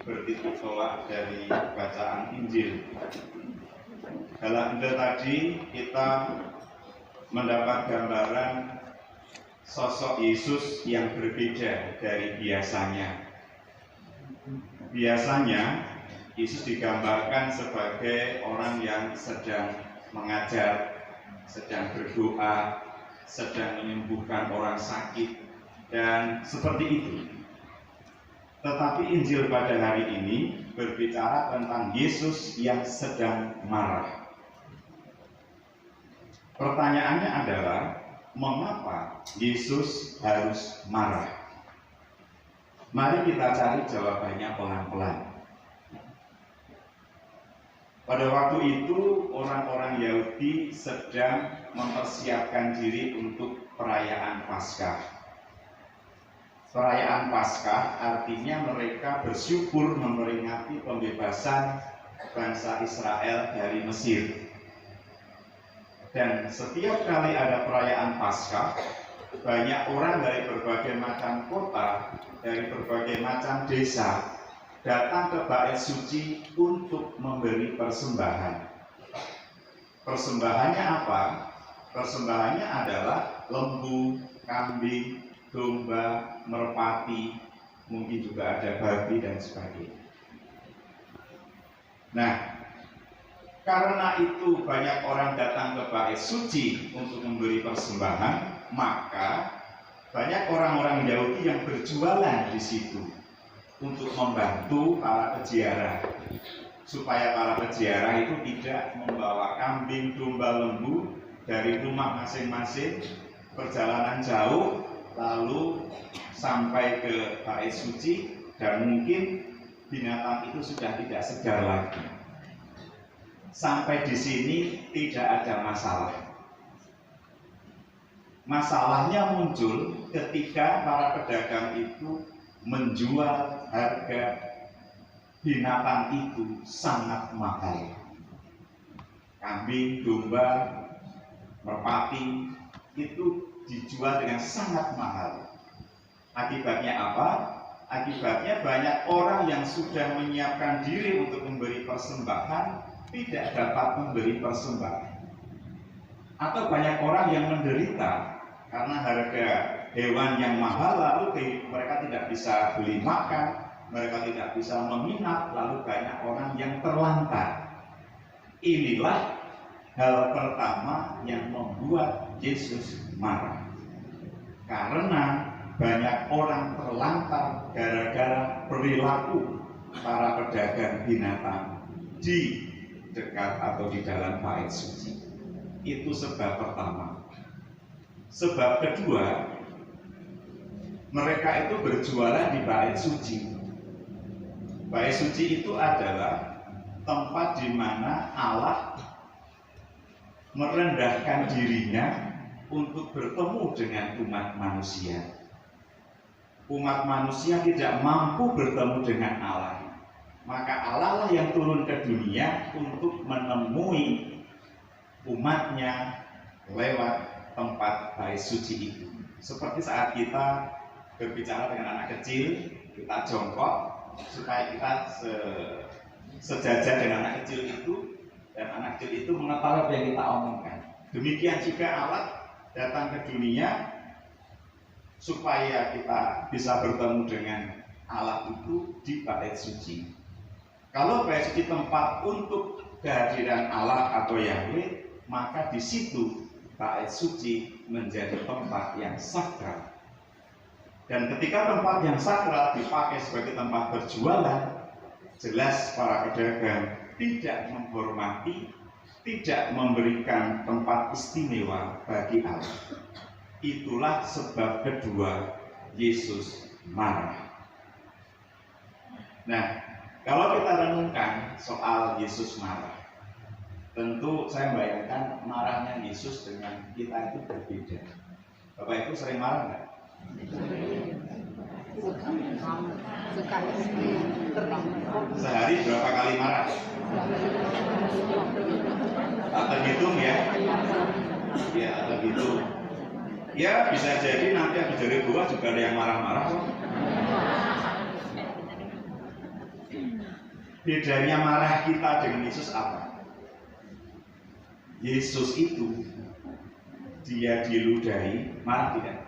bertitulak dari bacaan Injil. Dalam Injil tadi kita mendapat gambaran sosok Yesus yang berbeda dari biasanya. Biasanya Yesus digambarkan sebagai orang yang sedang mengajar, sedang berdoa, sedang menyembuhkan orang sakit, dan seperti itu. Tetapi Injil pada hari ini berbicara tentang Yesus yang sedang marah. Pertanyaannya adalah, mengapa Yesus harus marah? Mari kita cari jawabannya pelan-pelan. Pada waktu itu orang-orang Yahudi sedang mempersiapkan diri untuk perayaan Paskah. Perayaan Paskah artinya mereka bersyukur memperingati pembebasan bangsa Israel dari Mesir. Dan setiap kali ada perayaan Paskah, banyak orang dari berbagai macam kota, dari berbagai macam desa datang ke Bait Suci untuk memberi persembahan. Persembahannya apa? Persembahannya adalah lembu, kambing, domba, merpati, mungkin juga ada babi dan sebagainya. Nah, karena itu banyak orang datang ke Bait Suci untuk memberi persembahan, maka banyak orang-orang Yahudi yang berjualan di situ untuk membantu para peziarah, supaya para peziarah itu tidak membawa kambing, domba, lembu dari rumah masing-masing, perjalanan jauh, lalu sampai ke Bait Suci, dan mungkin binatang itu sudah tidak segar lagi. Sampai di sini tidak ada masalah. Masalahnya muncul ketika para pedagang itu menjual harga binatang itu sangat mahal. Kambing, domba, merpati itu dijual dengan sangat mahal. Akibatnya apa? Akibatnya banyak orang yang sudah menyiapkan diri untuk memberi persembahan tidak dapat memberi persembahan. Atau banyak orang yang menderita karena harga hewan yang mahal, lalu mereka tidak bisa beli makan, mereka tidak bisa menginap, lalu banyak orang yang terlantar. Inilah hal pertama yang membuat Yesus marah. Karena banyak orang terlantar gara-gara perilaku para pedagang binatang di dekat atau di dalam Bait Suci. Itu sebab pertama. Sebab kedua, mereka itu berjualan di Bait Suci. Bait Suci itu adalah tempat di mana Allah merendahkan dirinya untuk bertemu dengan umat manusia. Umat manusia tidak mampu bertemu dengan Allah. Maka Allah lah yang turun ke dunia untuk menemui umatnya lewat tempat Bait Suci itu. Seperti saat kita berbicara dengan anak kecil, kita jongkok supaya kita sejajar dengan anak kecil itu, dan anak kecil itu mengetahui apa yang kita omongkan. Demikian juga Allah datang ke dunia supaya kita bisa bertemu dengan Allah itu di Bait Suci. Kalau Bait Suci tempat untuk kehadiran Allah atau Yahweh, maka di situ Bait Suci menjadi tempat yang sakral. Dan ketika tempat yang sakral dipakai sebagai tempat berjualan, jelas para pedagang tidak menghormati, tidak memberikan tempat istimewa bagi Allah. Itulah sebab kedua Yesus marah. Nah, kalau kita renungkan soal Yesus marah, tentu saya bayangkan marahnya Yesus dengan kita itu berbeda. Bapak Ibu sering marah nggak? Sehari berapa kali marah? Tak terhitung ya? Ya, tak terhitung. Ya, bisa jadi nanti habis dari gua juga ada yang marah-marah kok. Bedanya marah kita dengan Yesus apa? Yesus itu dia diludahi, marah tidak?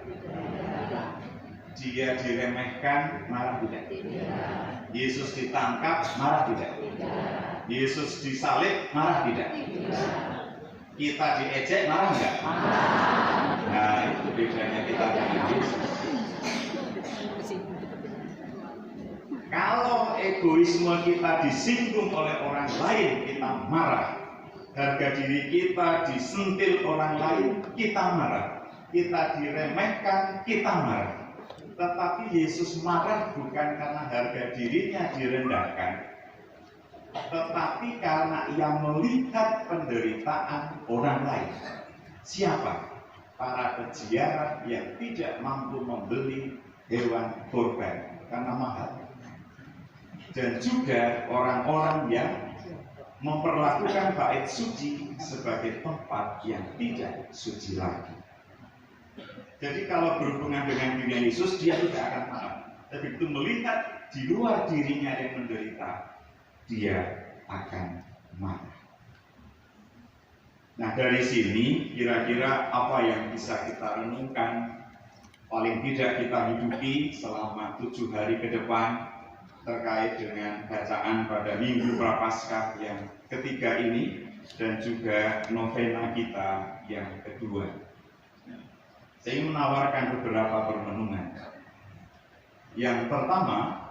Dia diremehkan, marah tidak? Yesus ditangkap, marah tidak? Yesus disalib, marah tidak? Kita diejek, marah enggak? Nah, itu bedanya kita dengan Yesus. Kalau egoisme kita disinggung oleh orang lain, kita marah. Harga diri kita disentil orang lain, kita marah. Kita diremehkan, kita marah. Tetapi Yesus marah bukan karena harga dirinya direndahkan, tetapi karena ia melihat penderitaan orang lain. Siapa? Para peziarah yang tidak mampu membeli hewan kurban karena mahal. Dan juga orang-orang yang memperlakukan bait suci sebagai tempat yang tidak suci lagi. Jadi kalau berhubungan dengan dunia Yesus, dia tidak akan marah. Tapi itu melihat di luar dirinya yang menderita, dia akan marah. Nah, dari sini kira-kira apa yang bisa kita renungkan, paling tidak kita hidupi selama 7 hari ke depan terkait dengan bacaan pada Minggu Prapaskah yang ketiga ini dan juga novena kita yang kedua. Saya ingin menawarkan beberapa permenungan. Yang pertama,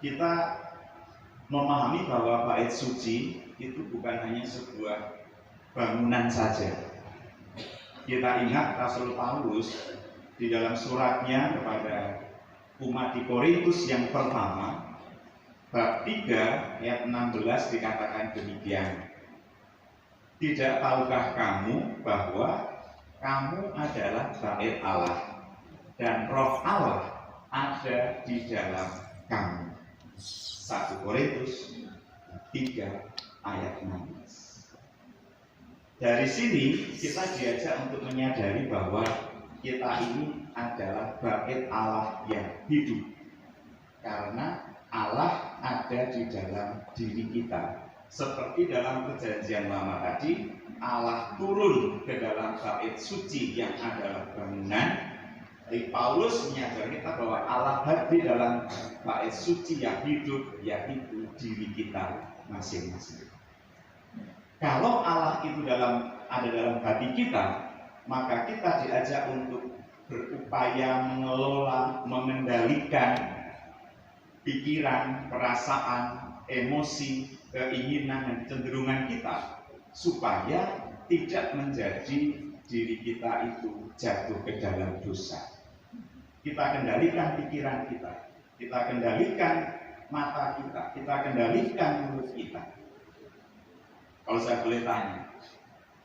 kita memahami bahwa bait suci itu bukan hanya sebuah bangunan saja. Kita ingat Rasul Paulus di dalam suratnya kepada umat di Korintus yang pertama, bab 3 ayat 16 dikatakan demikian. Tidak tahukah kamu bahwa kamu adalah bait Allah dan Roh Allah ada di dalam kamu. 1 Korintus 3 ayat 16. Dari sini kita diajak untuk menyadari bahwa kita ini adalah bait Allah yang hidup, karena Allah ada di dalam diri kita. Seperti dalam perjanjian lama tadi, Allah turun ke dalam bait suci yang adalah bangunan. Jadi Paulus menyadari kita bahwa Allah hadir dalam bait suci yang hidup, yaitu diri kita masing-masing. Kalau Allah itu ada dalam hati kita, maka kita diajak untuk berupaya mengelola, mengendalikan pikiran, perasaan, emosi, keinginan, dan cenderungan kita supaya tidak menjadi diri kita itu jatuh ke dalam dosa. Kita kendalikan pikiran kita kendalikan mata kita kendalikan mulut kita. Kalau saya boleh tanya,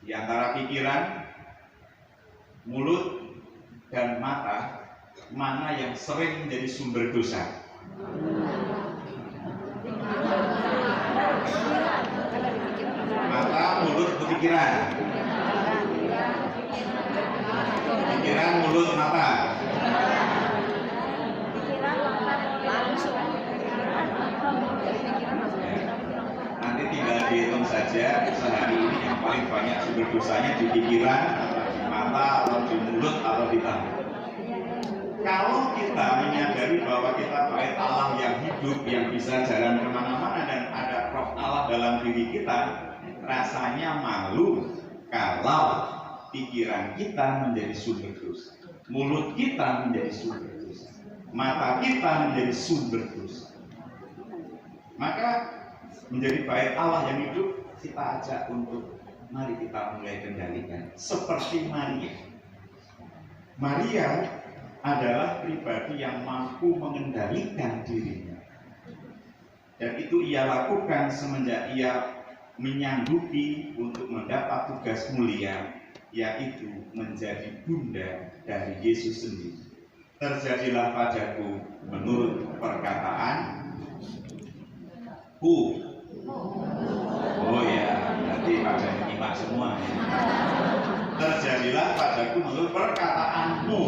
di antara pikiran, mulut, dan mata, mana yang sering menjadi sumber dosa? Mata, mulut, atau pikiran? Pikiran, mulut, mata. Nanti tinggal dihitung saja sehari ini yang paling banyak sumber dosanya di pikiran, mata, atau di mulut, atau di tangan. Kalau kita menyadari bahwa kita bait Allah yang hidup, yang bisa jalan kemana-mana dan ada Roh Allah dalam diri kita, rasanya malu kalau pikiran kita menjadi sumber dosa, mulut kita menjadi sumber dosa, mata kita menjadi sumber dosa. Maka menjadi bait Allah yang hidup, kita ajak untuk mari kita mulai kendalikan seperti Maria. Maria adalah pribadi yang mampu mengendalikan dirinya, dan itu ia lakukan semenjak ia menyanggupi untuk mendapat tugas mulia, yaitu menjadi bunda dari Yesus sendiri. Terjadilah padaku menurut perkataanku. Oh ya, nanti pada nyimak semua ya. Terjadilah padaku menurut perkataanmu.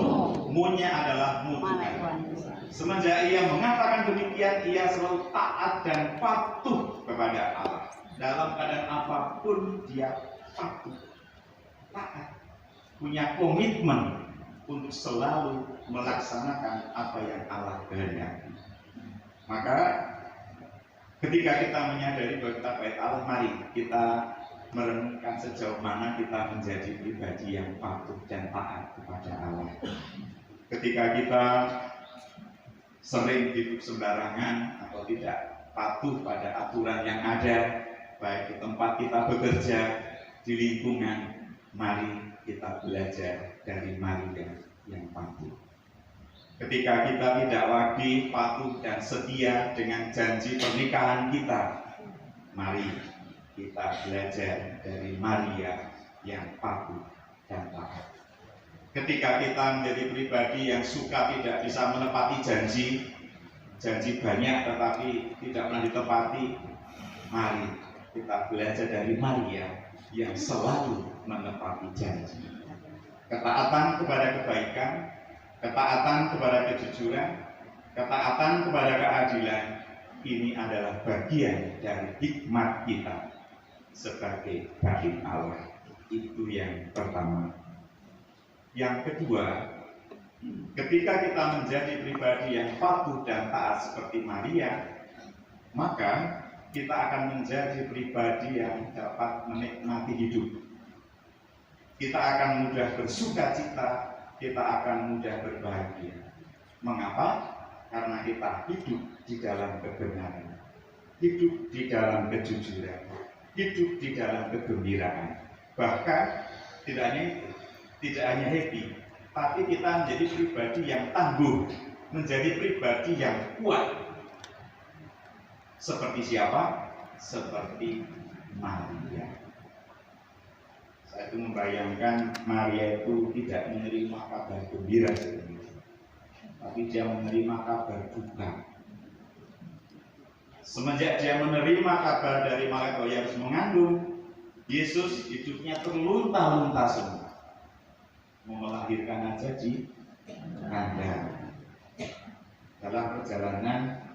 Mu-nya adalah mu Tuhan. Semenjak ia mengatakan demikian, ia selalu taat dan patuh kepada Allah. Dalam keadaan apapun dia patuh, taat, punya komitmen untuk selalu melaksanakan apa yang Allah kehendaki. Maka ketika kita menyadari bahwa kita bait Allah, mari kita merenungkan sejauh mana kita menjadi pribadi yang patuh dan taat kepada Allah. Ketika kita sering hidup sembarangan atau tidak patuh pada aturan yang ada, baik di tempat kita bekerja, di lingkungan, mari kita belajar dari Maria yang patuh. Ketika kita tidak lagi patuh dan setia dengan janji pernikahan kita, mari kita belajar dari Maria yang patuh dan taat. Ketika kita menjadi pribadi yang suka tidak bisa menepati janji banyak tetapi tidak pernah ditepati, mari kita belajar dari Maria yang selalu menepati janji. Ketaatan kepada kebaikan, ketaatan kepada kejujuran, ketaatan kepada keadilan, ini adalah bagian dari hikmat kita sebagai bait Allah. Itu yang pertama. Yang kedua, ketika kita menjadi pribadi yang patuh dan taat seperti Maria, maka kita akan menjadi pribadi yang dapat menikmati hidup. Kita akan mudah bersuka cita, kita akan mudah berbahagia. Mengapa? Karena kita hidup di dalam kebenaran, hidup di dalam kejujuran, hidup di dalam kegembiraan. Bahkan tidak hanya happy, tapi kita menjadi pribadi yang tangguh, menjadi pribadi yang kuat. Seperti siapa? Seperti Maria. Saya itu membayangkan Maria itu tidak menerima kabar gembira sebenarnya, tapi dia menerima kabar duka. Semenjak dia menerima kabar dari malaikat bahwa ia harus mengandung, Yesus hidupnya terlunta-lunta semua. Mau melahirkan aja di kandang dalam perjalanan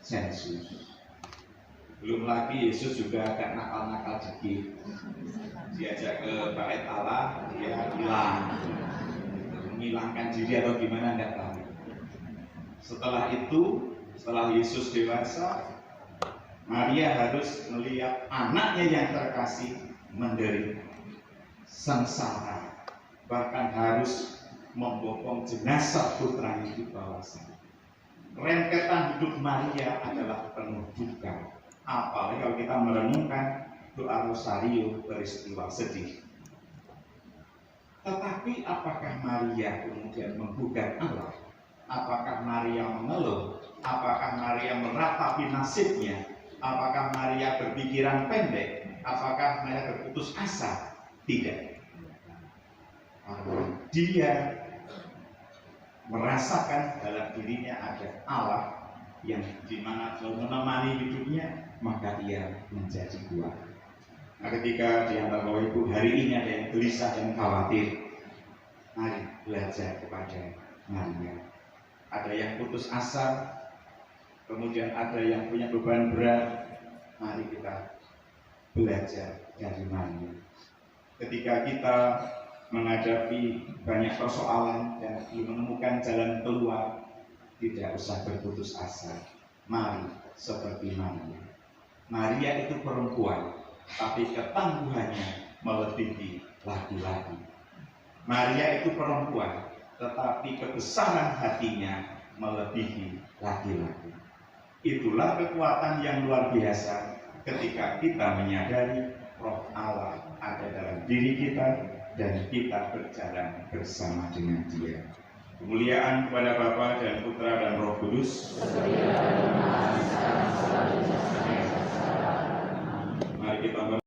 sensus. Belum lagi Yesus juga agak nakal-nakal dikit, diajak ke bait Allah, dia hilang, menghilangkan diri atau gimana enggak tahu. Setelah itu, setelah Yesus dewasa, Maria harus melihat anaknya yang terkasih menderita, sengsara, bahkan harus membopong jenazah putranya di bawah sana. Rentetan hidup Maria adalah penuh duka. Apalagi kalau kita merenungkan doa rosario peristiwa sedih. Tetapi apakah Maria kemudian menggugat Allah? Apakah Maria mengeluh? Apakah Maria meratapi nasibnya? Apakah Maria berpikiran pendek? Apakah Maria berputus asa? Tidak. Dia merasakan dalam dirinya ada Allah yang dimana selalu menemani hidupnya, maka ia menjadi kuat. Nah, ketika di antara Bapak Ibu hari ini ada yang gelisah dan khawatir, mari belajar kepada Maria. Ada yang putus asa, kemudian ada yang punya beban berat, mari kita belajar dari Maria. Ketika kita menghadapi banyak persoalan dan menemukan jalan keluar, tidak usah berputus asa. Mari seperti Maria. Maria itu perempuan, tapi ketangguhannya melebihi laki-laki. Maria itu perempuan, tetapi kebesaran hatinya melebihi laki-laki. Itulah kekuatan yang luar biasa ketika kita menyadari Roh Allah ada dalam diri kita dan kita berjalan bersama dengan Dia. Kemuliaan kepada Bapa dan Putra dan Roh Kudus. Mari kita